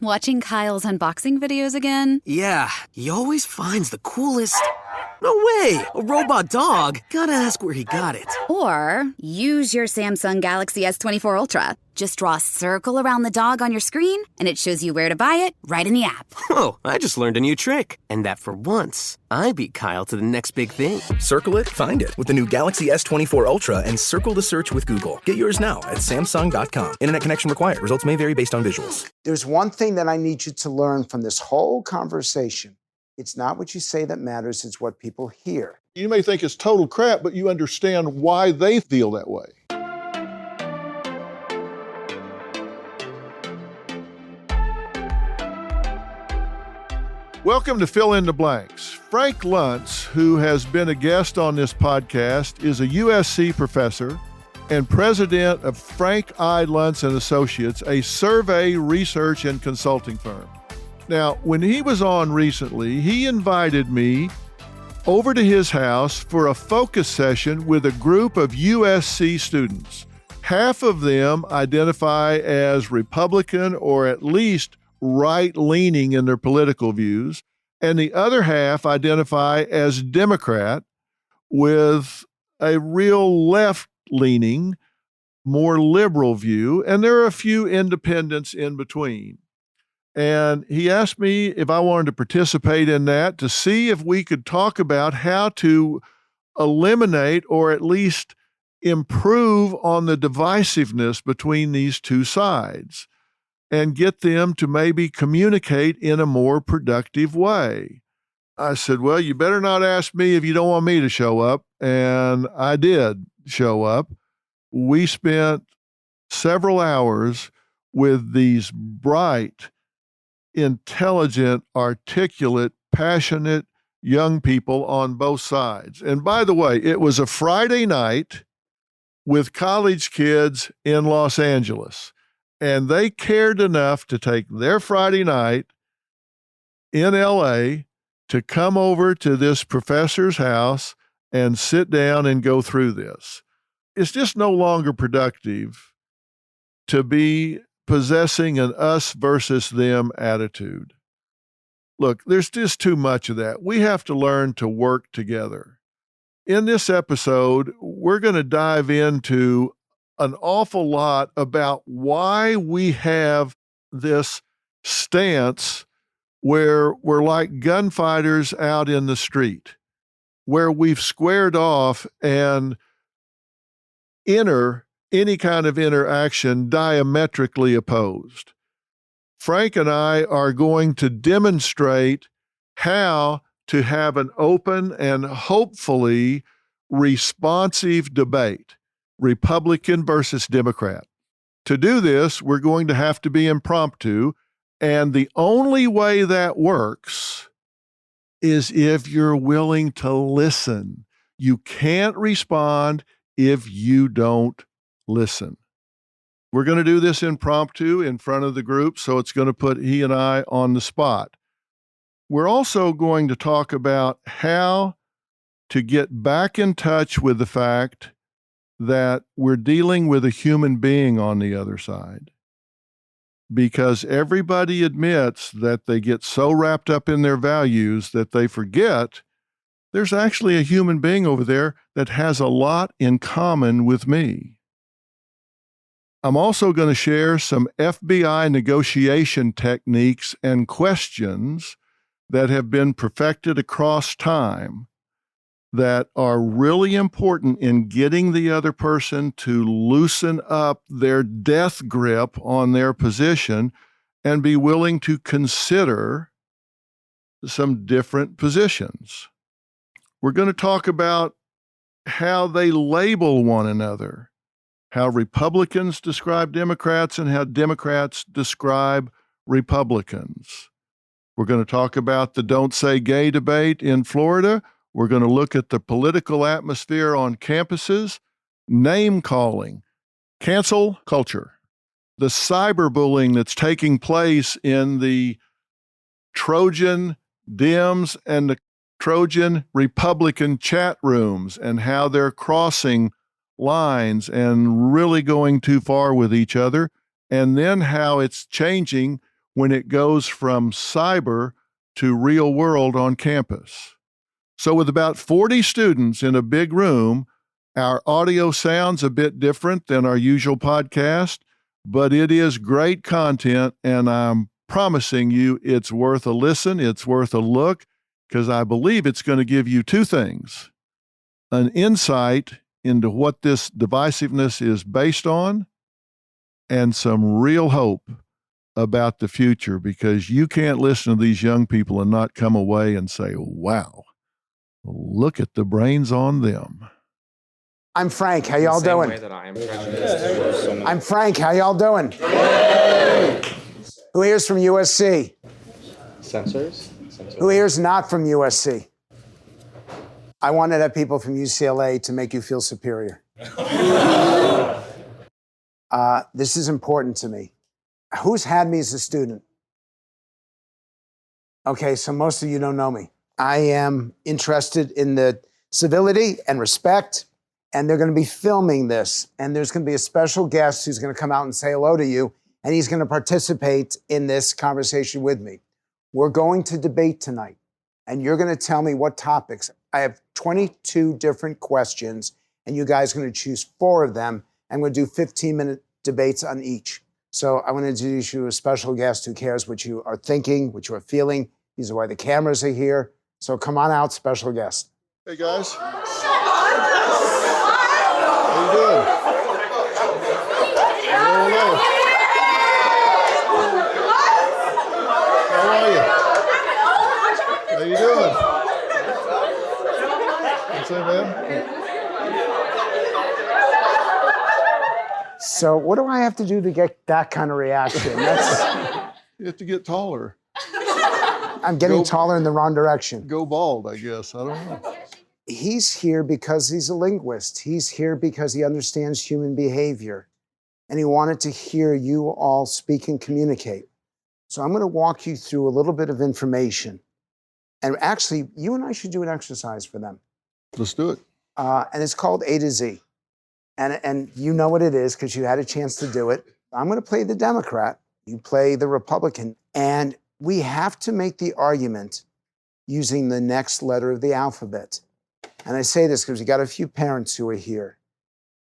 Watching Kyle's unboxing videos again? Yeah, he always finds the coolest... No way! A robot dog? Gotta ask where he got it. Or use your Samsung Galaxy S24 Ultra. Just draw a circle around the dog on your screen, and it shows you where to buy it right in the app. Whoa, I just learned a new trick. And that for once, I beat Kyle to the next big thing. Circle it, find it with the new Galaxy S24 Ultra and circle the search with Google. Get yours now at Samsung.com. Internet connection required. Results may vary based on visuals. There's one thing that I need you to learn from this whole conversation. It's not what you say that matters, it's what people hear. You may think it's total crap, but you understand why they feel that way. Welcome to Fill in the Blanks. Frank Luntz, who has been a guest on this podcast, is a USC professor and president of Frank I. Luntz and Associates, a survey, research, and consulting firm. Now, when he was on recently, he invited me over to his house for a focus session with a group of USC students. Half of them identify as Republican or at least right-leaning in their political views, and the other half identify as Democrat with a real left-leaning, more liberal view, and there are a few independents in between. And he asked me if I wanted to participate in that to see if we could talk about how to eliminate or at least improve on the divisiveness between these two sides and get them to maybe communicate in a more productive way. I said, well, you better not ask me if you don't want me to show up. And I did show up. We spent several hours with these bright, intelligent, articulate, passionate young people on both sides. And by the way, it was a Friday night with college kids in Los Angeles. And they cared enough to take their Friday night in LA to come over to this professor's house and sit down and go through this. It's just no longer productive to be possessing an us versus them attitude. Look, there's just too much of that. We have to learn to work together. In this episode, we're going to dive into an awful lot about why we have this stance where we're like gunfighters out in the street, where we've squared off and enter any kind of interaction diametrically opposed. Frank and I are going to demonstrate how to have an open and hopefully responsive debate, Republican versus Democrat. To do this, we're going to have to be impromptu, and the only way that works is if you're willing to listen. You can't respond if you don't listen. We're going to do this impromptu in front of the group, so it's going to put he and I on the spot. We're also going to talk about how to get back in touch with the fact that we're dealing with a human being on the other side. Because everybody admits that they get so wrapped up in their values that they forget there's actually a human being over there that has a lot in common with me. I'm also going to share some FBI negotiation techniques and questions that have been perfected across time that are really important in getting the other person to loosen up their death grip on their position and be willing to consider some different positions. We're going to talk about how they label one another, how Republicans describe Democrats and how Democrats describe Republicans. We're going to talk about the Don't Say Gay debate in Florida. We're going to look at the political atmosphere on campuses, name calling, cancel culture, the cyberbullying that's taking place in the Trojan Dems and the Trojan Republican chat rooms and how they're crossing lines and really going too far with each other, and then how it's changing when it goes from cyber to real world on campus. So with about 40 students in a big room, our audio sounds a bit different than our usual podcast, but it is great content, and I'm promising you it's worth a listen, it's worth a look, because I believe it's going to give you two things: an insight into what this divisiveness is based on, and some real hope about the future, because you can't listen to these young people and not come away and say, wow, look at the brains on them. I'm Frank. How y'all doing? I'm Frank. How y'all doing? Who here's from USC? Sensors? Who here's not from USC? I wanted to have people from UCLA to make you feel superior. This is important to me. Who's had me as a student? Okay, so most of you don't know me. I am interested in the civility and respect, and they're going to be filming this, and there's going to be a special guest who's going to come out and say hello to you, and he's going to participate in this conversation with me. We're going to debate tonight, and you're going to tell me what topics. I have 22 different questions, and you guys are going to choose 4 of them, and we're going to do 15-minute debates on each. So I want to introduce you to a special guest who cares what you are thinking, what you are feeling. These are why the cameras are here. So come on out, special guest. Hey, guys. How you doing? Hello. How are you? How you doing? What's up, man? So what do I have to do to get that kind of reaction? You have to get taller. I'm getting taller in the wrong direction. Go bald, I guess. I don't know. He's here because he's a linguist. He's here because he understands human behavior. And he wanted to hear you all speak and communicate. So I'm going to walk you through a little bit of information. And actually, you and I should do an exercise for them. Let's do it. And it's called A to Z. And you know what it is because you had a chance to do it. I'm going to play the Democrat. You play the Republican. And we have to make the argument using the next letter of the alphabet. And I say this because we got a few parents who are here.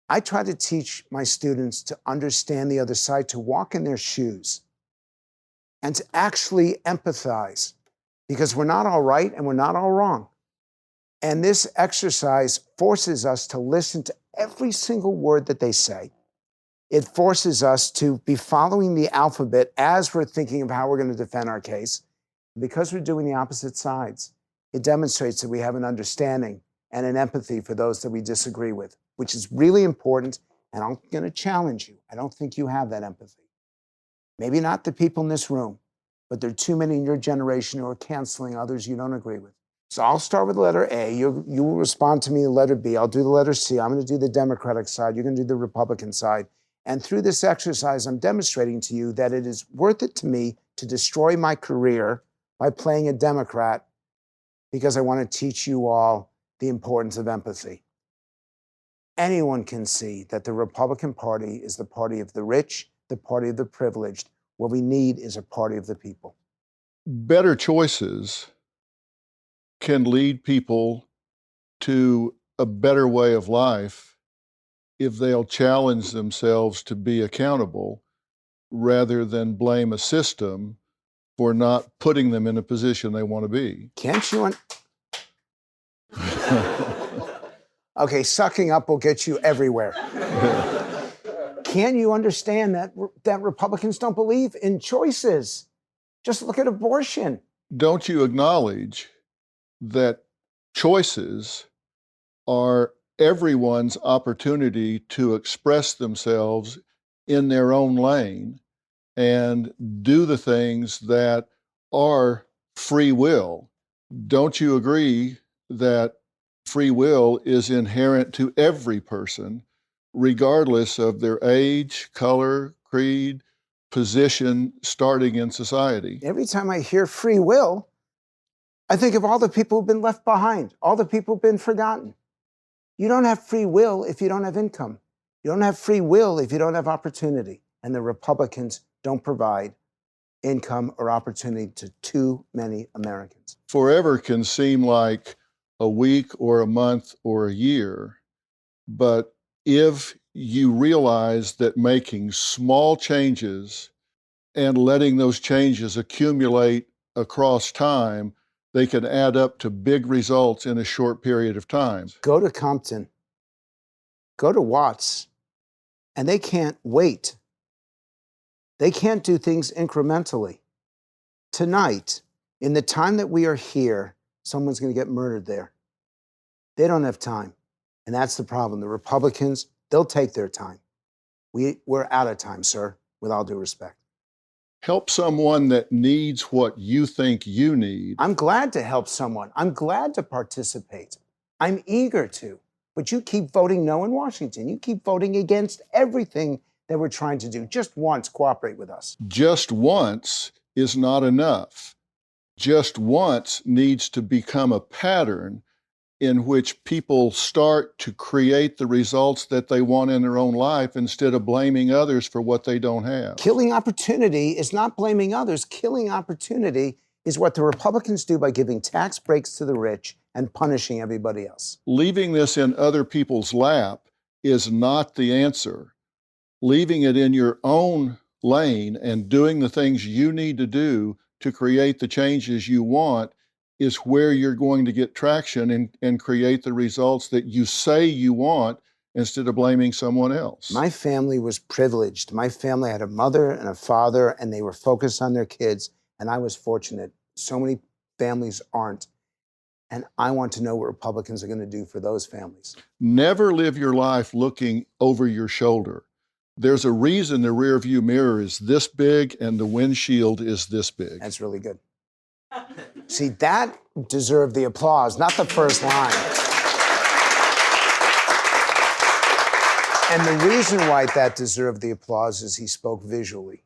I try to teach my students to understand the other side, to walk in their shoes, and to actually empathize, because we're not all right and we're not all wrong. And this exercise forces us to listen to every single word that they say. It forces us to be following the alphabet as we're thinking of how we're going to defend our case. Because we're doing the opposite sides, it demonstrates that we have an understanding and an empathy for those that we disagree with, which is really important. And I'm going to challenge you. I don't think you have that empathy. Maybe not the people in this room, but there are too many in your generation who are canceling others you don't agree with. So I'll start with the letter A. You will respond to me the letter B. I'll do the letter C. I'm going to do the Democratic side. You're going to do the Republican side. And through this exercise, I'm demonstrating to you that it is worth it to me to destroy my career by playing a Democrat, because I want to teach you all the importance of empathy. Anyone can see that the Republican Party is the party of the rich, the party of the privileged. What we need is a party of the people. Better choices can lead people to a better way of life if they'll challenge themselves to be accountable rather than blame a system for not putting them in a position they want to be. Can't you? Okay, sucking up will get you everywhere. Can you understand that Republicans don't believe in choices? Just look at abortion. Don't you acknowledge that choices are everyone's opportunity to express themselves in their own lane and do the things that are free will? Don't you agree that free will is inherent to every person, regardless of their age, color, creed, position, starting in society? Every time I hear free will, I think of all the people who've been left behind, all the people who've been forgotten. You don't have free will if you don't have income. You don't have free will if you don't have opportunity. And the Republicans don't provide income or opportunity to too many Americans. Forever can seem like a week or a month or a year, but if you realize that making small changes and letting those changes accumulate across time, they can add up to big results in a short period of time. Go to Compton, go to Watts, and they can't wait. They can't do things incrementally. Tonight, in the time that we are here, someone's going to get murdered there. They don't have time. And that's the problem. The Republicans, they'll take their time. We're out of time, sir, with all due respect. Help someone that needs what you think you need. I'm glad to help someone. I'm glad to participate. I'm eager to. But you keep voting no in Washington. You keep voting against everything that we're trying to do. Just once, cooperate with us. Just once is not enough. Just once needs to become a pattern in which people start to create the results that they want in their own life instead of blaming others for what they don't have. Killing opportunity is not blaming others. Killing opportunity is what the Republicans do by giving tax breaks to the rich and punishing everybody else. Leaving this in other people's lap is not the answer. Leaving it in your own lane and doing the things you need to do to create the changes you want is where you're going to get traction and create the results that you say you want instead of blaming someone else. My family was privileged. My family had a mother and a father, and they were focused on their kids, and I was fortunate. So many families aren't. And I want to know what Republicans are going to do for those families. Never live your life looking over your shoulder. There's a reason the rearview mirror is this big and the windshield is this big. That's really good. See, that deserved the applause, not the first line. And the reason why that deserved the applause is he spoke visually.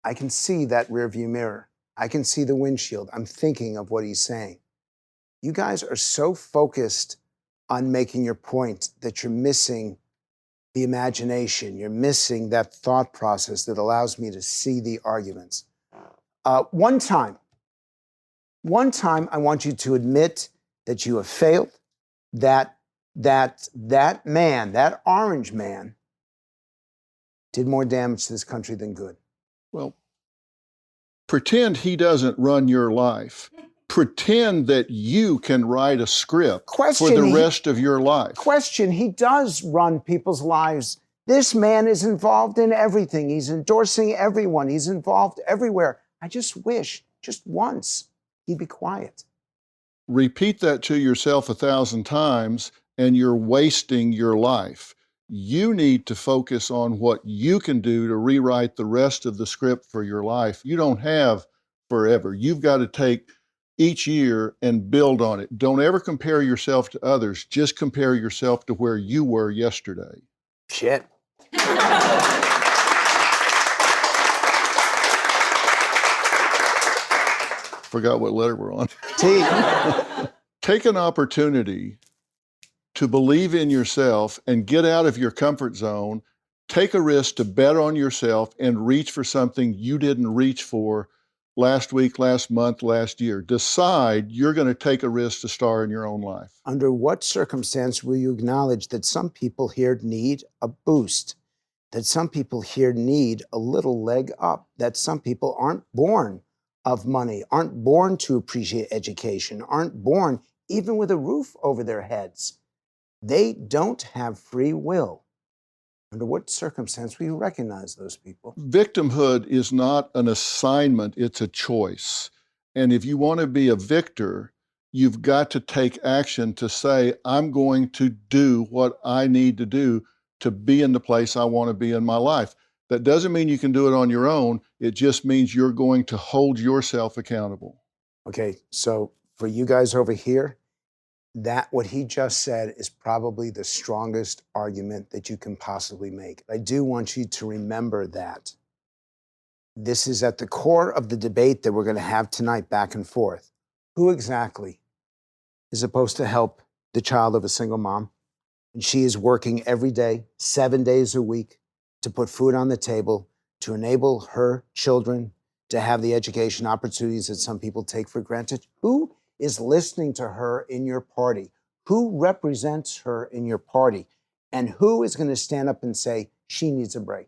I can see that rearview mirror. I can see the windshield. I'm thinking of what he's saying. You guys are so focused on making your point that you're missing the imagination. You're missing that thought process that allows me to see the arguments. One time, I want you to admit that you have failed, that man, that orange man, did more damage to this country than good. Well, pretend he doesn't run your life. Pretend that you can write a script for the rest of your life. He does run people's lives. This man is involved in everything. He's endorsing everyone. He's involved everywhere. I just wish, just once, he'd be quiet. Repeat that to yourself 1,000 times, and you're wasting your life. You need to focus on what you can do to rewrite the rest of the script for your life. You don't have forever. You've got to take each year and build on it. Don't ever compare yourself to others. Just compare yourself to where you were yesterday. Shit. Forgot what letter we're on. T. Take an opportunity to believe in yourself and get out of your comfort zone. Take a risk to bet on yourself and reach for something you didn't reach for last week, last month, last year. Decide you're going to take a risk to star in your own life. Under what circumstance will you acknowledge that some people here need a boost, that some people here need a little leg up, that some people aren't born of money, aren't born to appreciate education, aren't born even with a roof over their heads? They don't have free will. Under what circumstance will you recognize those people? Victimhood is not an assignment, it's a choice. And if you want to be a victor, you've got to take action to say, I'm going to do what I need to do to be in the place I want to be in my life. That doesn't mean you can do it on your own. It just means you're going to hold yourself accountable. Okay, so for you guys over here, that what he just said is probably the strongest argument that you can possibly make. I do want you to remember that. This is at the core of the debate that we're going to have tonight, back and forth. Who exactly is supposed to help the child of a single mom? And she is working every day, 7 days a week, to put food on the table, to enable her children to have the education opportunities that some people take for granted? Who is listening to her in your party? Who represents her in your party? And who is going to stand up and say, she needs a break?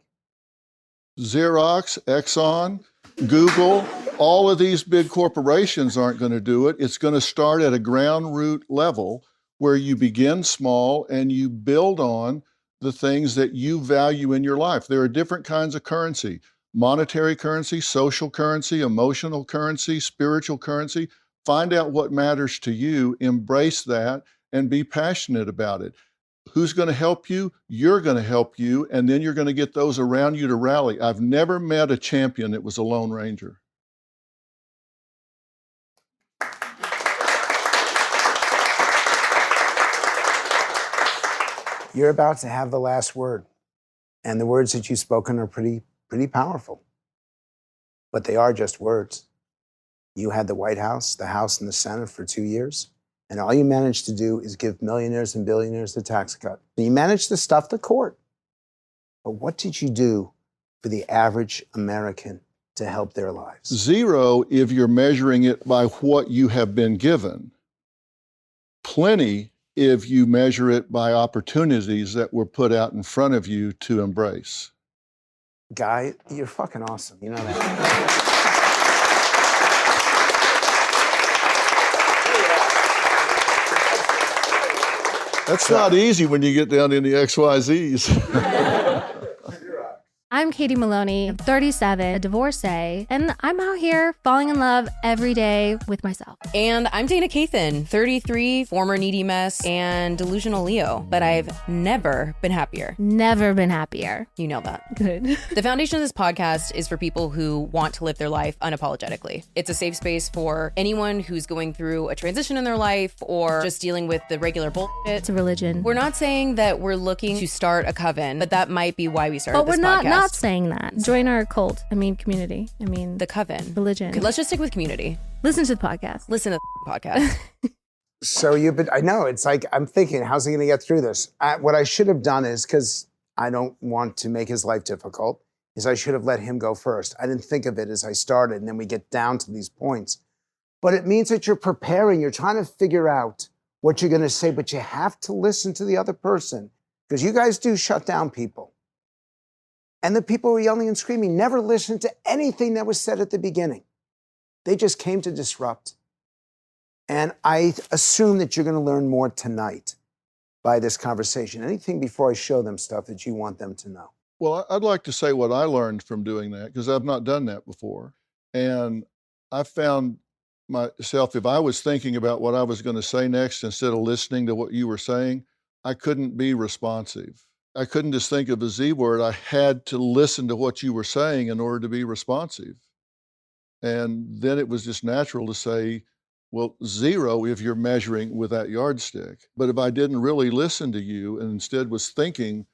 Xerox, Exxon, Google, all of these big corporations aren't going to do it. It's going to start at a ground root level where you begin small and you build on the things that you value in your life. There are different kinds of currency: monetary currency, social currency, emotional currency, spiritual currency. Find out what matters to you, embrace that, and be passionate about it. Who's going to help you? You're going to help you, and then you're going to get those around you to rally. I've never met a champion that was a Lone Ranger. You're about to have the last word, and the words that you've spoken are pretty powerful, but they are just words. You had the White House, the House, and the Senate for 2 years. And all you managed to do is give millionaires and billionaires the tax cut. You managed to stuff the court. But what did you do for the average American to help their lives? Zero if you're measuring it by what you have been given. Plenty if you measure it by opportunities that were put out in front of you to embrace. Guy, you're fucking awesome. You know that. That's not easy when you get down in the XYZs. I'm Katie Maloney, I'm 37, a divorcee, and I'm out here falling in love every day with myself. And I'm Dana Cathan, 33, former needy mess, and delusional Leo, but I've never been happier. Never been happier. You know that. Good. The foundation of this podcast is for people who want to live their life unapologetically. It's a safe space for anyone who's going through a transition in their life or just dealing with the regular bullshit. It's a religion. We're not saying that we're looking to start a coven, but that might be why we started this podcast. But we're not saying that. Join our cult. Community. The coven. Religion. Okay, let's just stick with community. Listen to the podcast. Listen to the podcast. So I know, it's like, I'm thinking, how's he going to get through this? What I should have done is, because I don't want to make his life difficult, is I should have let him go first. I didn't think of it as I started, and then we get down to these points. But it means that you're preparing, you're trying to figure out what you're going to say, but you have to listen to the other person, because you guys do shut down people. And the people who were yelling and screaming never listened to anything that was said at the beginning. They just came to disrupt. And I assume that you're going to learn more tonight by this conversation. Anything before I show them stuff that you want them to know? Well, I'd like to say what I learned from doing that, because I've not done that before. And I found myself, if I was thinking about what I was going to say next instead of listening to what you were saying, I couldn't be responsive. I couldn't just think of a Z word. I had to listen to what you were saying in order to be responsive. And then it was just natural to say, well, zero if you're measuring with that yardstick. But if I didn't really listen to you and instead was thinking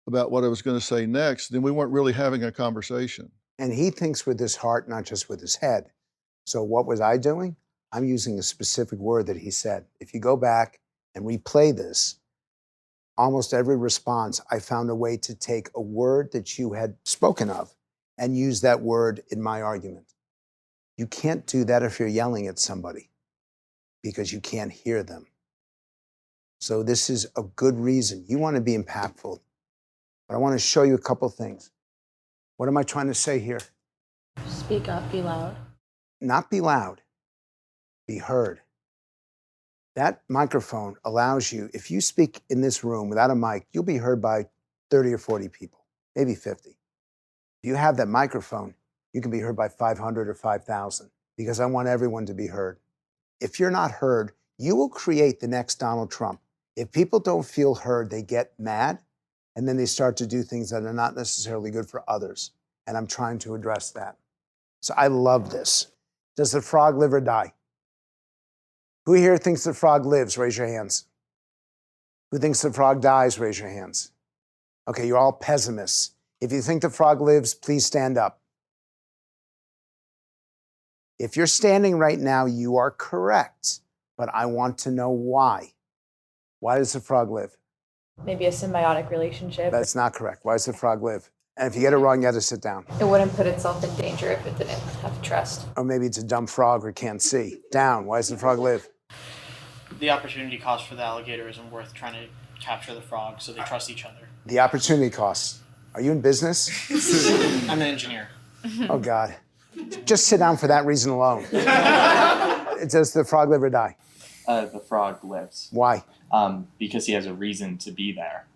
about what I was going to say next, then we weren't really having a conversation. And he thinks with his heart, not just with his head. So what was I doing? I'm using a specific word that he said. If you go back and replay this, almost every response, I found a way to take a word that you had spoken of and use that word in my argument. You can't do that if you're yelling at somebody because you can't hear them. So this is a good reason. You want to be impactful. But I want to show you a couple things. What am I trying to say here? Speak up, be loud. Not be loud, be heard. That microphone allows you, if you speak in this room without a mic, you'll be heard by 30 or 40 people, maybe 50. If you have that microphone, you can be heard by 500 or 5,000, because I want everyone to be heard. If you're not heard, you will create the next Donald Trump. If people don't feel heard, they get mad, and then they start to do things that are not necessarily good for others. And I'm trying to address that. So I love this. Does the frog live or die? Who here thinks the frog lives? Raise your hands. Who thinks the frog dies? Raise your hands. Okay, you're all pessimists. If you think the frog lives, please stand up. If you're standing right now, you are correct, but I want to know why. Why does the frog live? Maybe a symbiotic relationship. That's not correct. Why does the frog live? And if you get it wrong, you got to sit down. It wouldn't put itself in danger if it didn't have trust. Or maybe it's a dumb frog or can't see. Down. Why does the frog live? The opportunity cost for the alligator isn't worth trying to capture the frog, so they trust each other. The opportunity cost. Are you in business? I'm an engineer. Oh, God. Just sit down for that reason alone. Does the frog live or die? The frog lives. Why? Because he has a reason to be there.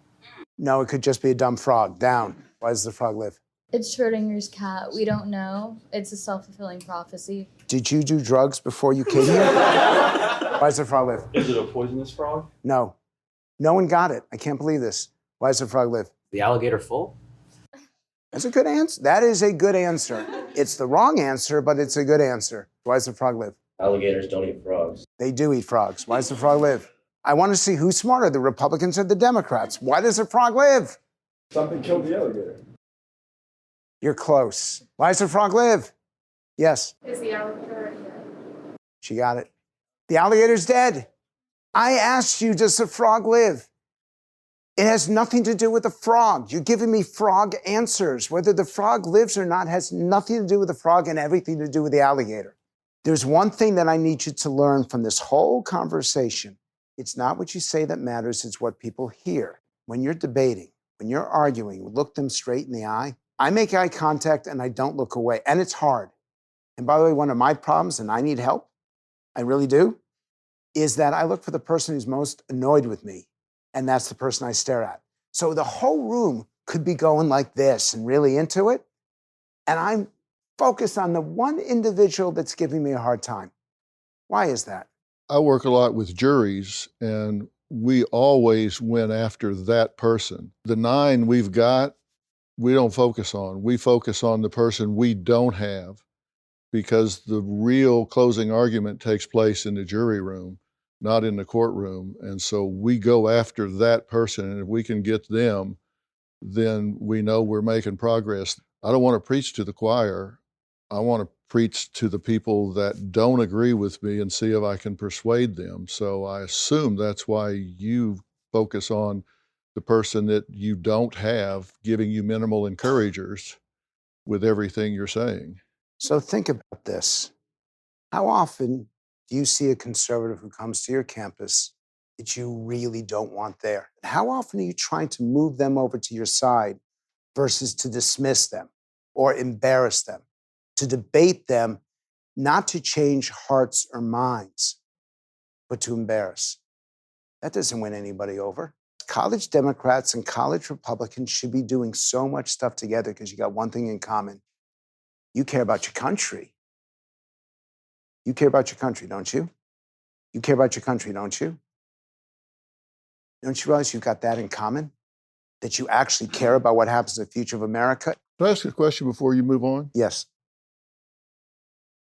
No, it could just be a dumb frog. Down. Why does the frog live? It's Schrodinger's cat. We don't know. It's a self-fulfilling prophecy. Did you do drugs before you came here? Why does the frog live? Is it a poisonous frog? No. No one got it. I can't believe this. Why does the frog live? The alligator full? That's a good answer. That is a good answer. It's the wrong answer, but it's a good answer. Why does the frog live? Alligators don't eat frogs. They do eat frogs. Why does the frog live? I want to see who's smarter, the Republicans or the Democrats. Why does the frog live? Something killed the alligator. You're close. Why does the frog live? Yes. Is the alligator dead? She got it. The alligator's dead. I asked you, does the frog live? It has nothing to do with the frog. You're giving me frog answers. Whether the frog lives or not has nothing to do with the frog and everything to do with the alligator. There's one thing that I need you to learn from this whole conversation. It's not what you say that matters, it's what people hear. When you're debating, when you're arguing, look them straight in the eye. I make eye contact and I don't look away, and it's hard. And by the way, one of my problems, and I need help, I really do, is that I look for the person who's most annoyed with me, and that's the person I stare at. So the whole room could be going like this and really into it, and I'm focused on the one individual that's giving me a hard time. Why is that? I work a lot with juries, and we always went after that person. The 9 we've got, we don't focus on. We focus on the person we don't have, because the real closing argument takes place in the jury room, not in the courtroom. And so we go after that person, and if we can get them, then we know we're making progress. I don't want to preach to the choir. I want to preach to the people that don't agree with me and see if I can persuade them. So I assume that's why you focus on the person that you don't have, giving you minimal encouragers with everything you're saying. So think about this. How often do you see a conservative who comes to your campus that you really don't want there? How often are you trying to move them over to your side versus to dismiss them or embarrass them, to debate them, not to change hearts or minds, but to embarrass? That doesn't win anybody over. College Democrats and college Republicans should be doing so much stuff together because you got one thing in common. You care about your country. You care about your country, don't you? You care about your country, don't you? Don't you realize you've got that in common? That you actually care about what happens in the future of America? Can I ask a question before you move on? Yes.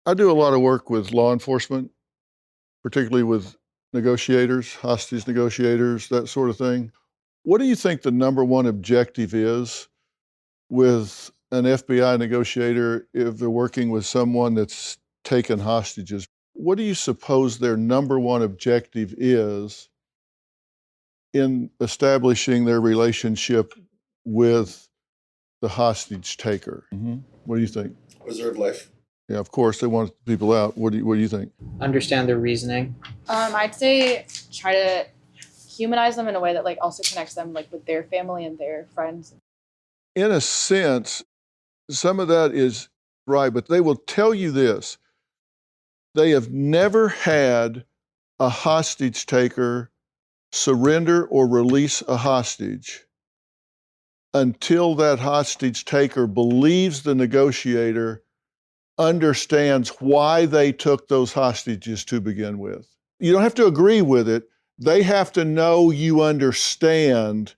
I do a lot of work with law enforcement, particularly with negotiators, hostage negotiators, that sort of thing. What do you think the number one objective is with an FBI negotiator if they're working with someone that's taken hostages? What do you suppose their number one objective is in establishing their relationship with the hostage taker? Mm-hmm. What do you think? Preserve life. Yeah, of course, they want people out. What do you think? Understand their reasoning. I'd say try to humanize them in a way that like also connects them like with their family and their friends. In a sense, some of that is right, but they will tell you this. They have never had a hostage taker surrender or release a hostage until that hostage taker believes the negotiator understands why they took those hostages to begin with. You don't have to agree with it. They have to know you understand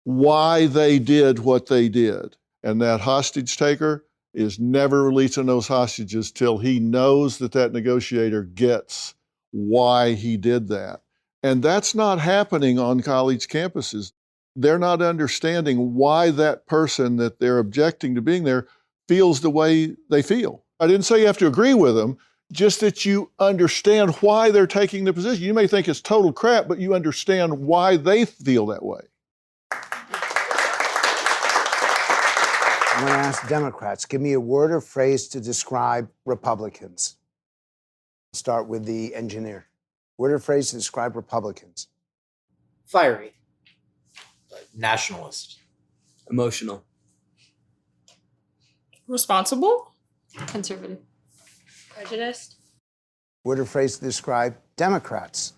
why they did what they did. And that hostage taker is never releasing those hostages till he knows that that negotiator gets why he did that. And that's not happening on college campuses. They're not understanding why that person that they're objecting to being there feels the way they feel. I didn't say you have to agree with them, just that you understand why they're taking the position. You may think it's total crap, but you understand why they feel that way. I'm going to ask Democrats, give me a word or phrase to describe Republicans. Start with the engineer. Word or phrase to describe Republicans. Fiery. Nationalist. Emotional. Responsible. Conservative. Prejudiced. Word or phrase to describe Democrats.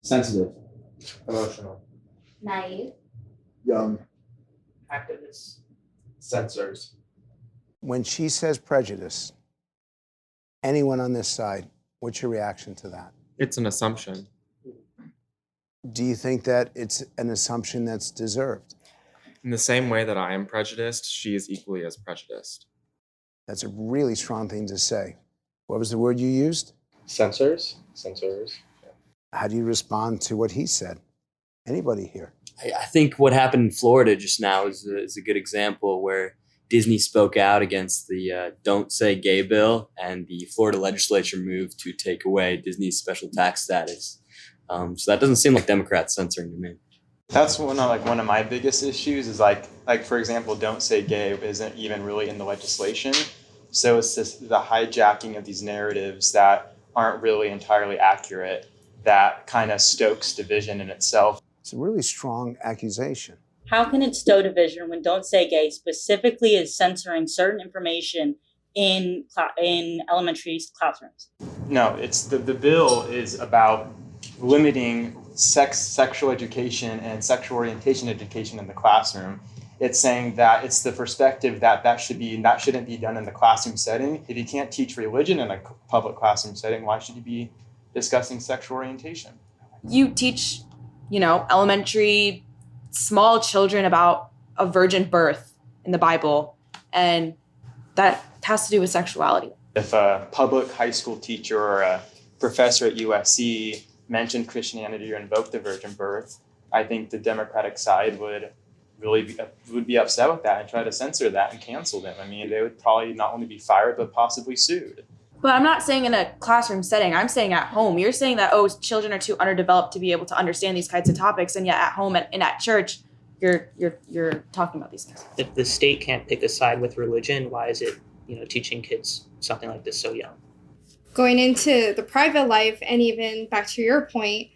Sensitive. Emotional. Naive. Young. Activists. Censors. When she says prejudice, anyone on this side, what's your reaction to that? It's an assumption. Do you think that it's an assumption that's deserved? In the same way that I am prejudiced, she is equally as prejudiced. That's a really strong thing to say. What was the word you used? Censors. Censors. How do you respond to what he said? Anybody here? I think what happened in Florida just now is a good example where Disney spoke out against the Don't Say Gay bill, and the Florida legislature moved to take away Disney's special tax status. So that doesn't seem like Democrats censoring to me. That's one of my biggest issues is like for example, Don't Say Gay isn't even really in the legislation. So it's just the hijacking of these narratives that aren't really entirely accurate that kind of stokes division in itself. It's a really strong accusation. How can it stow division when Don't Say Gay specifically is censoring certain information in elementary classrooms? No, it's the bill is about limiting sexual education and sexual orientation education in the classroom. It's saying that it's the perspective that shouldn't be done in the classroom setting. If you can't teach religion in a public classroom setting, why should you be discussing sexual orientation? You teach, elementary small children about a virgin birth in the Bible, and that has to do with sexuality. If a public high school teacher or a professor at USC mentioned Christianity or invoked the virgin birth, I think the Democratic side would be upset with that and try to censor that and cancel them. I mean, they would probably not only be fired, but possibly sued. But I'm not saying in a classroom setting, I'm saying at home. You're saying that, children are too underdeveloped to be able to understand these kinds of topics, and yet at home and at church, you're talking about these things. If the state can't pick a side with religion, why is it, teaching kids something like this so young? Going into the private life, and even back to your point,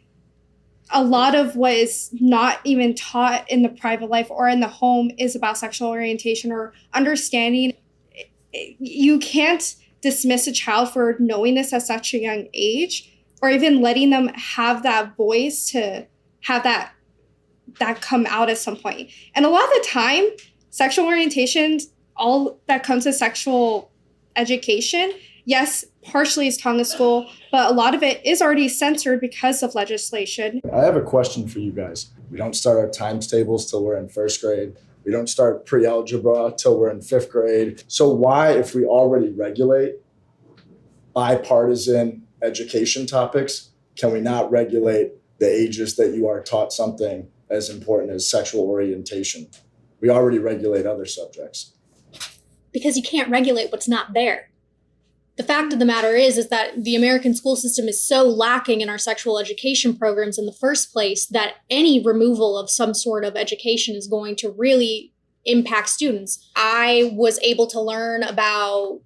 a lot of what is not even taught in the private life or in the home is about sexual orientation or understanding. You can't dismiss a child for knowing this at such a young age, or even letting them have that voice to have that come out at some point. And a lot of the time, sexual orientation, all that comes to sexual education, yes, partially is taught in the school, but a lot of it is already censored because of legislation. I have a question for you guys. We don't start our times tables till we're in first grade. We don't start pre-algebra till we're in fifth grade. So why, if we already regulate bipartisan education topics, can we not regulate the ages that you are taught something as important as sexual orientation? We already regulate other subjects. Because you can't regulate what's not there. The fact of the matter is that the American school system is so lacking in our sexual education programs in the first place that any removal of some sort of education is going to really impact students. I was able to learn about,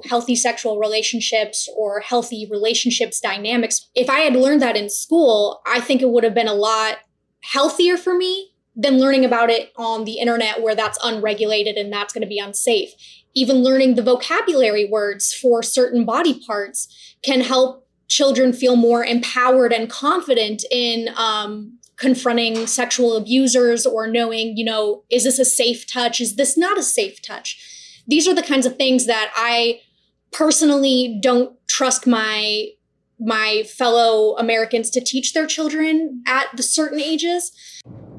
healthy sexual relationships or healthy relationships dynamics. If I had learned that in school, I think it would have been a lot healthier for me than learning about it on the internet where that's unregulated and that's going to be unsafe. Even learning the vocabulary words for certain body parts can help children feel more empowered and confident in confronting sexual abusers or knowing, is this a safe touch? Is this not a safe touch? These are the kinds of things that I personally don't trust my fellow Americans to teach their children at the certain ages.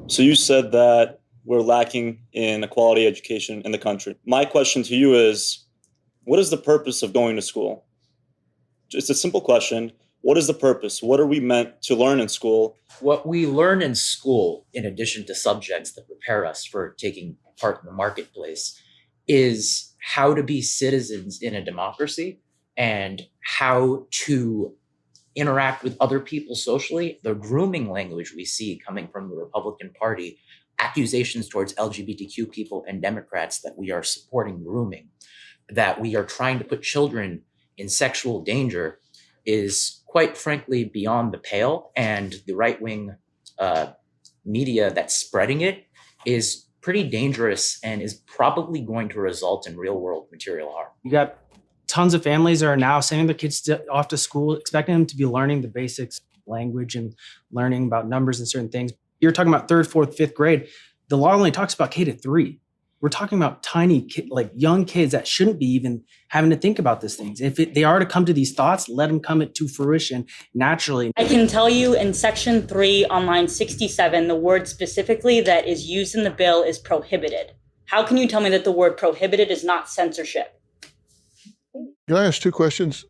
So you said that we're lacking in a quality education in the country. My question to you is, what is the purpose of going to school? It's a simple question. What is the purpose? What are we meant to learn in school? What we learn in school, in addition to subjects that prepare us for taking part in the marketplace, is how to be citizens in a democracy and how to interact with other people socially. The grooming language we see coming from the Republican Party accusations towards LGBTQ people and Democrats that we are supporting grooming, that we are trying to put children in sexual danger is quite frankly beyond the pale. And the right-wing media that's spreading it is pretty dangerous and is probably going to result in real-world material harm. You got tons of families that are now sending their kids off to school, expecting them to be learning the basics of language and learning about numbers and certain things. You're talking about 3rd, 4th, 5th grade. The law only talks about K-3. We're talking about tiny, young kids that shouldn't be even having to think about these things. If they are to come to these thoughts, let them come to fruition naturally. I can tell you in section 3 on line 67, the word specifically that is used in the bill is prohibited. How can you tell me that the word prohibited is not censorship? Can I ask 2 questions?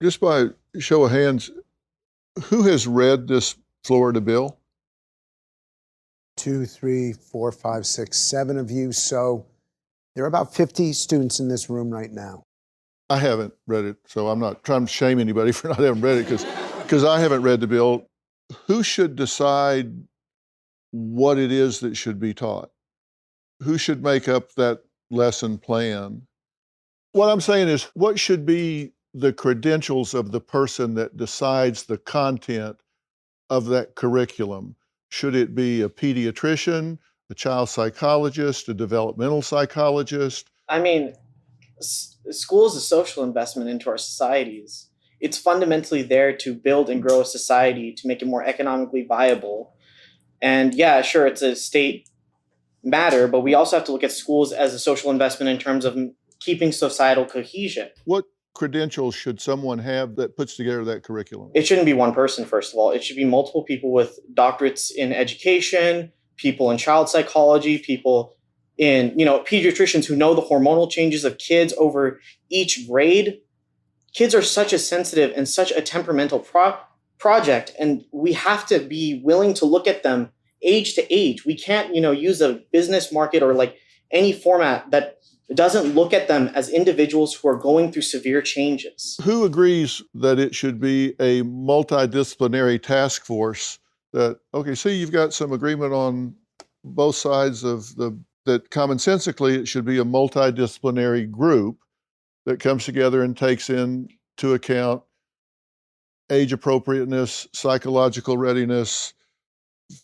Just by show of hands, who has read this Florida bill? 2, 3, 4, 5, 6, 7 of you. So there are about 50 students in this room right now. I haven't read it, so I'm not trying to shame anybody for not having read it because I haven't read the bill. Who should decide what it is that should be taught? Who should make up that lesson plan? What I'm saying is, what should be the credentials of the person that decides the content of that curriculum? Should it be a pediatrician, a child psychologist, a developmental psychologist? I mean, school is a social investment into our societies. It's fundamentally there to build and grow a society, to make it more economically viable. And yeah, sure, it's a state matter, but we also have to look at schools as a social investment in terms of keeping societal cohesion. What credentials should someone have that puts together that curriculum? It shouldn't be one person, first of all. It should be multiple people with doctorates in education, people in child psychology, people in, pediatricians who know the hormonal changes of kids over each grade. Kids are such a sensitive and such a temperamental project, and we have to be willing to look at them age to age. We can't, use a business market or like any format that doesn't look at them as individuals who are going through severe changes. Who agrees that it should be a multidisciplinary task force that, okay, see, you've got some agreement on both sides of that commonsensically it should be a multidisciplinary group that comes together and takes into account age appropriateness, psychological readiness,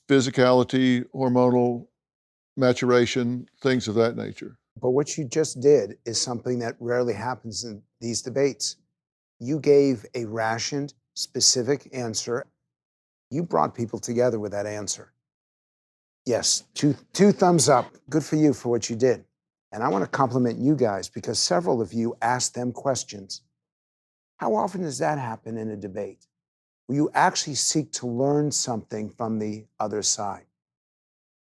physicality, hormonal maturation, things of that nature. But what you just did is something that rarely happens in these debates. You gave a rationed, specific answer. You brought people together with that answer. Yes, two thumbs up. Good for you for what you did. And I want to compliment you guys because several of you asked them questions. How often does that happen in a debate? Where you actually seek to learn something from the other side?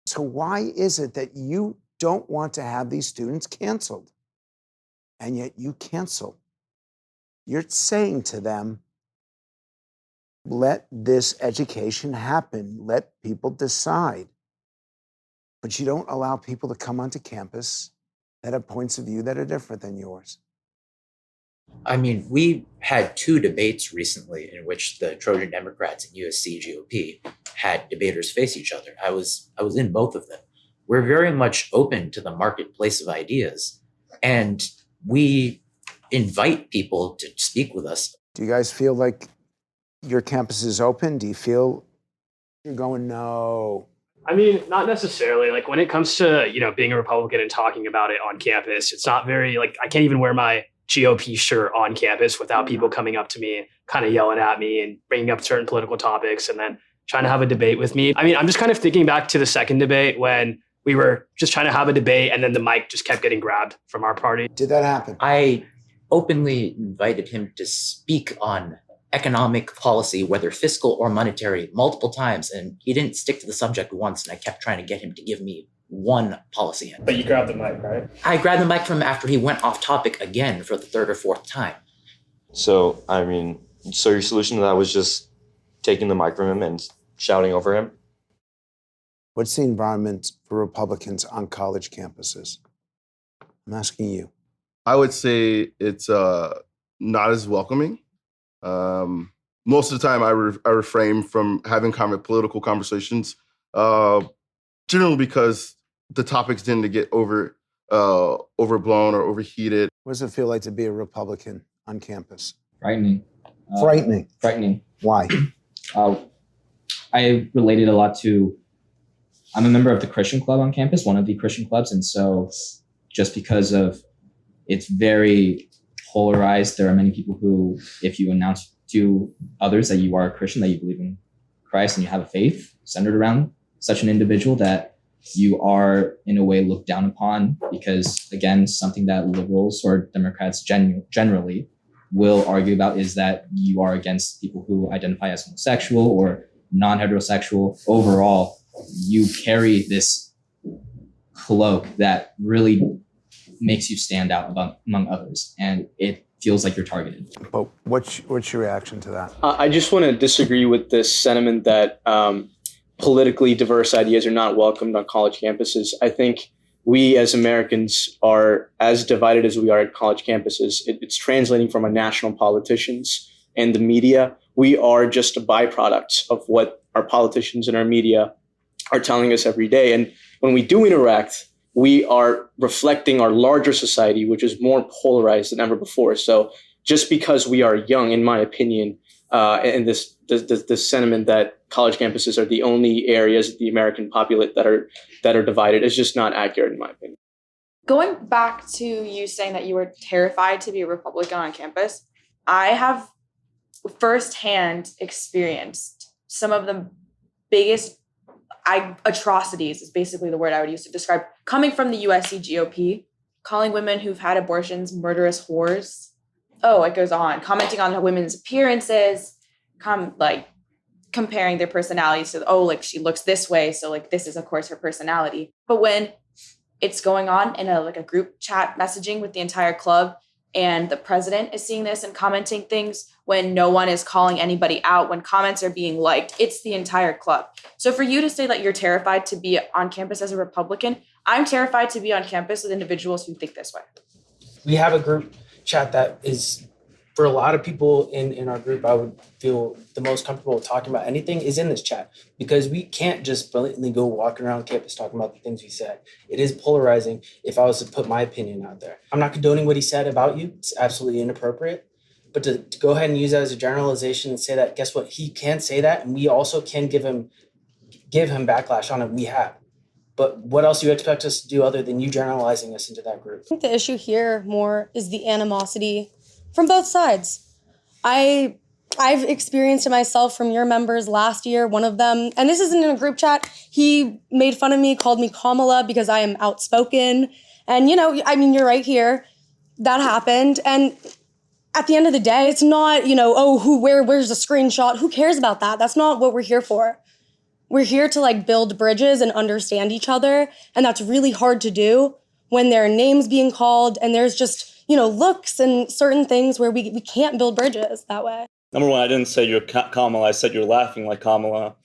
So why is it that you don't want to have these students canceled? And yet you cancel. You're saying to them, let this education happen. Let people decide. But you don't allow people to come onto campus that have points of view that are different than yours. I mean, we had 2 debates recently in which the Trojan Democrats and USC GOP had debaters face each other. I was in both of them. We're very much open to the marketplace of ideas, and we invite people to speak with us. Do you guys feel like your campus is open? Do you feel you're going, no? I mean, not necessarily. Like when it comes to, being a Republican and talking about it on campus, it's not very, I can't even wear my GOP shirt on campus without people coming up to me and kind of yelling at me and bringing up certain political topics and then trying to have a debate with me. I mean, I'm just kind of thinking back to the second debate when we were just trying to have a debate and then the mic just kept getting grabbed from our party. Did that happen? I openly invited him to speak on economic policy, whether fiscal or monetary, multiple times, and he didn't stick to the subject once, and I kept trying to get him to give me one policy. But you grabbed the mic, right? I grabbed the mic from him after he went off topic again for the 3rd or 4th time. So your solution to that was just taking the mic from him and shouting over him? What's the environment for Republicans on college campuses? I'm asking you. I would say it's not as welcoming. Most of the time, I refrain from having political conversations generally because the topics tend to get overblown or overheated. What does it feel like to be a Republican on campus? Frightening. Frightening. Frightening. Why? I related a lot to, I'm a member of the Christian club on campus, one of the Christian clubs. And so just because of it's very polarized, there are many people who, if you announce to others that you are a Christian, that you believe in Christ and you have a faith centered around such an individual, that you are in a way looked down upon, because again, something that liberals or Democrats generally will argue about is that you are against people who identify as homosexual or non-heterosexual. Overall, you carry this cloak that really makes you stand out among others, and it feels like you're targeted. But what's your reaction to that? I just want to disagree with this sentiment that politically diverse ideas are not welcomed on college campuses. I think we as Americans are as divided as we are at college campuses. It's translating from our national politicians and the media. We are just a byproduct of what our politicians and our media are telling us every day. And when we do interact, we are reflecting our larger society, which is more polarized than ever before. So just because we are young, in my opinion, and this sentiment that college campuses are the only areas of the American populate that are divided is just not accurate, in my opinion. Going back to you saying that you were terrified to be a Republican on campus, I have firsthand experienced some of the biggest atrocities is basically the word I would use to describe, coming from the USC GOP, calling women who've had abortions murderous whores. Oh, it goes on. Commenting on women's appearances, comparing their personalities to, she looks this way, so this is of course her personality. But when it's going on in a group chat messaging with the entire club, and the president is seeing this and commenting things when no one is calling anybody out, when comments are being liked, it's the entire club. So for you to say that you're terrified to be on campus as a Republican, I'm terrified to be on campus with individuals who think this way. We have a group chat that is, for a lot of people in our group, I would feel the most comfortable talking about anything is in this chat, because we can't just blatantly go walking around campus talking about the things we said. It is polarizing if I was to put my opinion out there. I'm not condoning what he said about you. It's absolutely inappropriate. But to go ahead and use that as a generalization and say that, guess what? He can say that, and we also can give him backlash on it. We have. But what else do you expect us to do other than you generalizing us into that group? I think the issue here more is the animosity from both sides. I've experienced it myself from your members last year, one of them, and this isn't in a group chat, he made fun of me, called me Kamala because I am outspoken. And, you're right here. That happened. And at the end of the day, it's not, where's the screenshot? Who cares about that? That's not what we're here for. We're here to build bridges and understand each other. And that's really hard to do when there are names being called and there's just, looks and certain things where we can't build bridges that way. Number one, I didn't say you're Kamala. I said you're laughing like Kamala,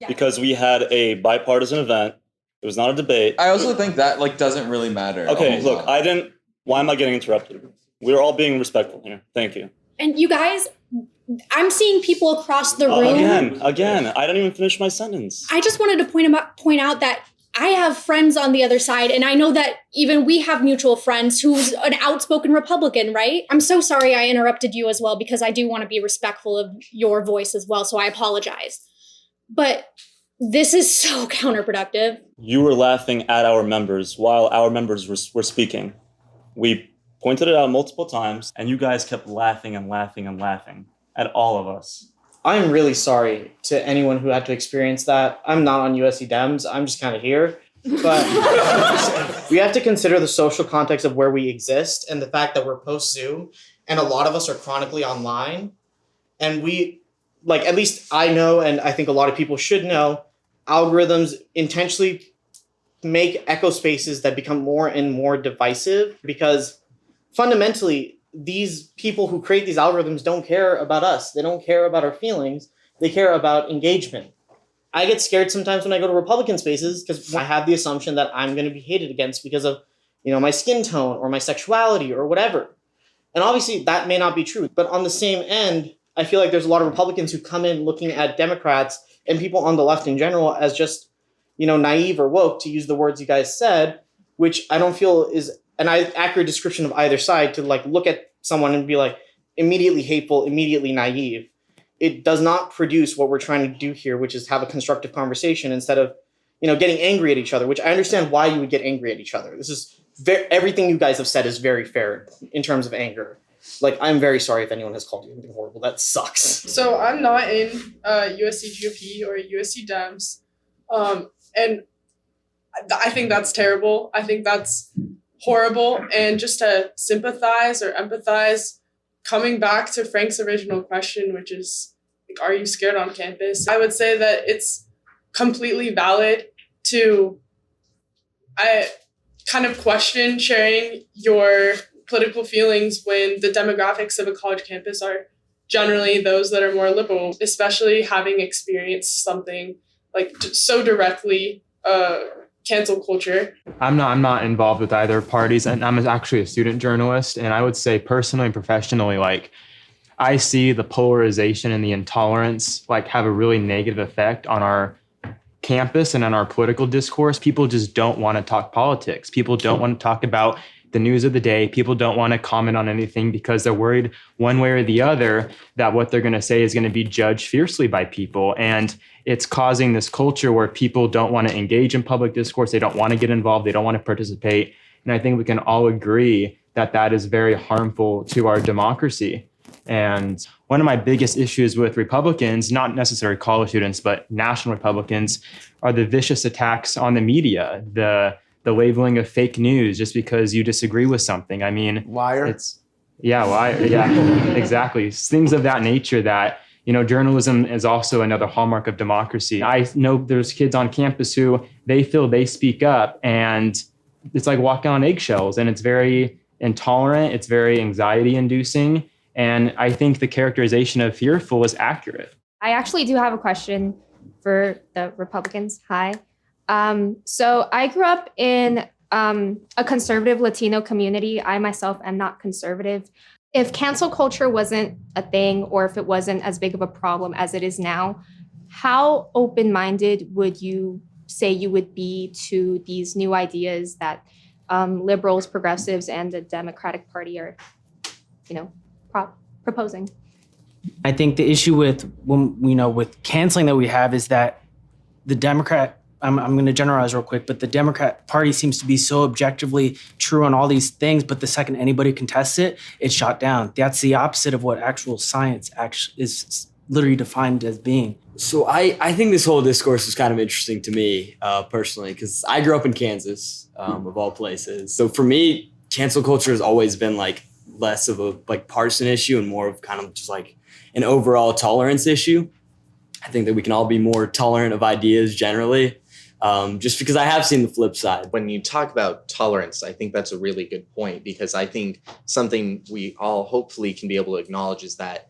because we had a bipartisan event. It was not a debate. I also think that doesn't really matter. Okay, look, why am I getting interrupted? We're all being respectful here. Thank you. And you guys, I'm seeing people across the room. Again, I didn't even finish my sentence. I just wanted to point out that I have friends on the other side, and I know that even we have mutual friends who's an outspoken Republican, right? I'm so sorry I interrupted you as well, because I do want to be respectful of your voice as well, so I apologize. But this is so counterproductive. You were laughing at our members while our members were speaking. We pointed it out multiple times, and you guys kept laughing and laughing and laughing at all of us. I am really sorry to anyone who had to experience that. I'm not on USC Dems. I'm just kind of here. But we have to consider the social context of where we exist and the fact that we're post-Zoom and a lot of us are chronically online. And we, at least I know, and I think a lot of people should know, algorithms intentionally make echo spaces that become more and more divisive, because fundamentally, these people who create these algorithms don't care about us. They don't care about our feelings. They care about engagement. I get scared sometimes when I go to Republican spaces because I have the assumption that I'm going to be hated against because of, my skin tone or my sexuality or whatever. And obviously that may not be true. But on the same end, I feel like there's a lot of Republicans who come in looking at Democrats and people on the left in general as just, naive or woke, to use the words you guys said, which I don't feel is an accurate description of either side, to like look at someone and be like immediately hateful, immediately naive. It does not produce what we're trying to do here, which is have a constructive conversation instead of, getting angry at each other, which I understand why you would get angry at each other. This is everything you guys have said is very fair in terms of anger. Like, I'm very sorry if anyone has called you anything horrible. That sucks. So I'm not in USC GOP or USC Dems. And I think that's terrible. I think that's horrible. And just to sympathize or empathize, coming back to Frank's original question, which is, like, are you scared on campus? I would say that it's completely valid to kind of question sharing your political feelings when the demographics of a college campus are generally those that are more liberal, especially having experienced something like so directly cancel culture. I'm not involved with either parties, and I'm actually a student journalist, and I would say personally and professionally, like, I see the polarization and the intolerance like have a really negative effect on our campus and on our political discourse. People just don't want to talk politics. People don't want to talk about the news of the day. People don't want to comment on anything because they're worried one way or the other that what they're going to say is going to be judged fiercely by people. And it's causing this culture where people don't want to engage in public discourse. They don't want to get involved. They don't want to participate. And I think we can all agree that that is very harmful to our democracy. And one of my biggest issues with Republicans, not necessarily college students, but national Republicans, are the vicious attacks on the media, the labeling of fake news just because you disagree with something. I mean, liar. Liar. Yeah, exactly. Things of that nature that, journalism is also another hallmark of democracy. I know there's kids on campus who they feel they speak up and it's like walking on eggshells, and it's very intolerant. It's very anxiety inducing. And I think the characterization of fearful is accurate. I actually do have a question for the Republicans. Hi. So I grew up in a conservative Latino community. I myself am not conservative. If cancel culture wasn't a thing, or if it wasn't as big of a problem as it is now, how open-minded would you say you would be to these new ideas that liberals, progressives, and the Democratic Party are, proposing? I think the issue with with canceling that we have is that the Democrat, I'm going to generalize real quick, but the Democrat Party seems to be so objectively true on all these things, but the second anybody contests it, it's shot down. That's the opposite of what actual science actually is literally defined as being. So I think this whole discourse is kind of interesting to me personally, because I grew up in Kansas, of all places. So for me, cancel culture has always been like less of a partisan issue and more of kind of just like an overall tolerance issue. I think that we can all be more tolerant of ideas generally, just because I have seen the flip side. When you talk about tolerance, I think that's a really good point, because I think something we all hopefully can be able to acknowledge is that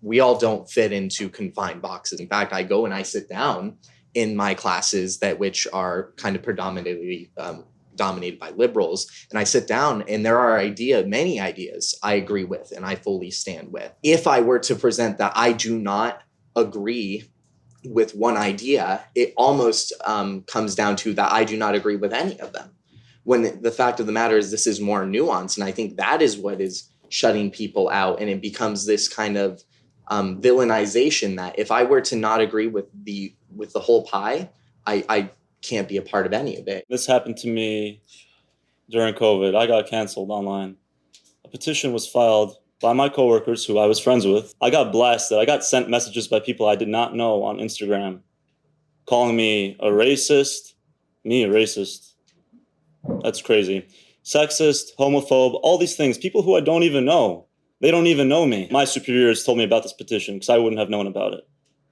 we all don't fit into confined boxes. In fact, I go and I sit down in my classes which are kind of predominantly dominated by liberals, and I sit down and there are many ideas I agree with and I fully stand with. If I were to present that I do not agree with one idea, it almost comes down to that I do not agree with any of them. When the fact of the matter is this is more nuanced, and I think that is what is shutting people out, and it becomes this kind of villainization that if I were to not agree with the whole pie, I can't be a part of any of it. This happened to me during COVID. I got canceled online. A petition was filed by my coworkers who I was friends with. I got blasted. I got sent messages by people I did not know on Instagram calling me a racist. Me, a racist. That's crazy. Sexist, homophobe, all these things. People who I don't even know. They don't even know me. My superiors told me about this petition because I wouldn't have known about it.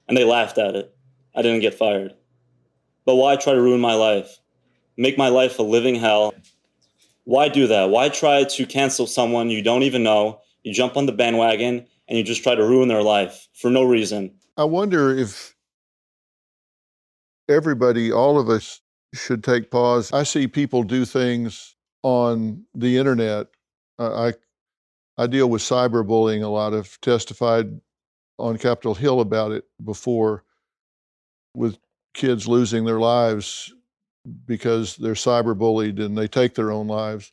And they laughed at it. I didn't get fired. But why try to ruin my life? Make my life a living hell? Why do that? Why try to cancel someone you don't even know? You jump on the bandwagon and you just try to ruin their life for no reason. I wonder if everybody, all of us, should take pause. I see people do things on the internet. I deal with cyberbullying a lot. I've testified on Capitol Hill about it before with kids losing their lives because they're cyberbullied and they take their own lives.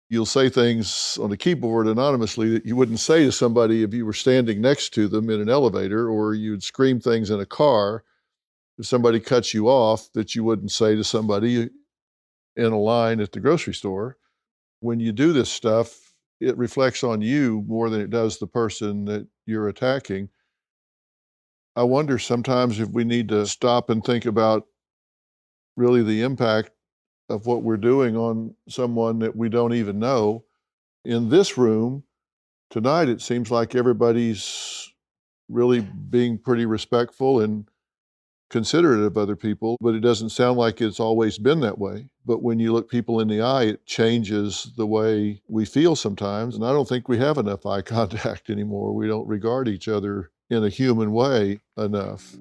You'll say things on the keyboard anonymously that you wouldn't say to somebody if you were standing next to them in an elevator, or you'd scream things in a car if somebody cuts you off that you wouldn't say to somebody in a line at the grocery store. When you do this stuff, it reflects on you more than it does the person that you're attacking. I wonder sometimes if we need to stop and think about really the impact of what we're doing on someone that we don't even know. In this room tonight, it seems like everybody's really being pretty respectful and considerate of other people, but it doesn't sound like it's always been that way. But when you look people in the eye, it changes the way we feel sometimes. And I don't think we have enough eye contact anymore. We don't regard each other in a human way enough.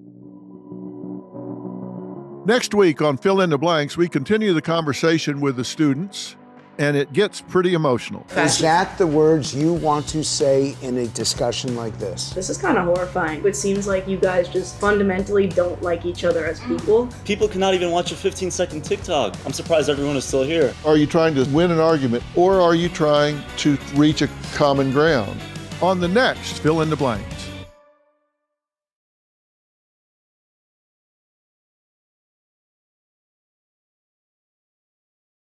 Next week on Fill in the Blanks, we continue the conversation with the students, and it gets pretty emotional. Is that the words you want to say in a discussion like this? This is kind of horrifying. It seems like you guys just fundamentally don't like each other as people. People cannot even watch a 15-second TikTok. I'm surprised everyone is still here. Are you trying to win an argument, or are you trying to reach a common ground? On the next Fill in the Blank.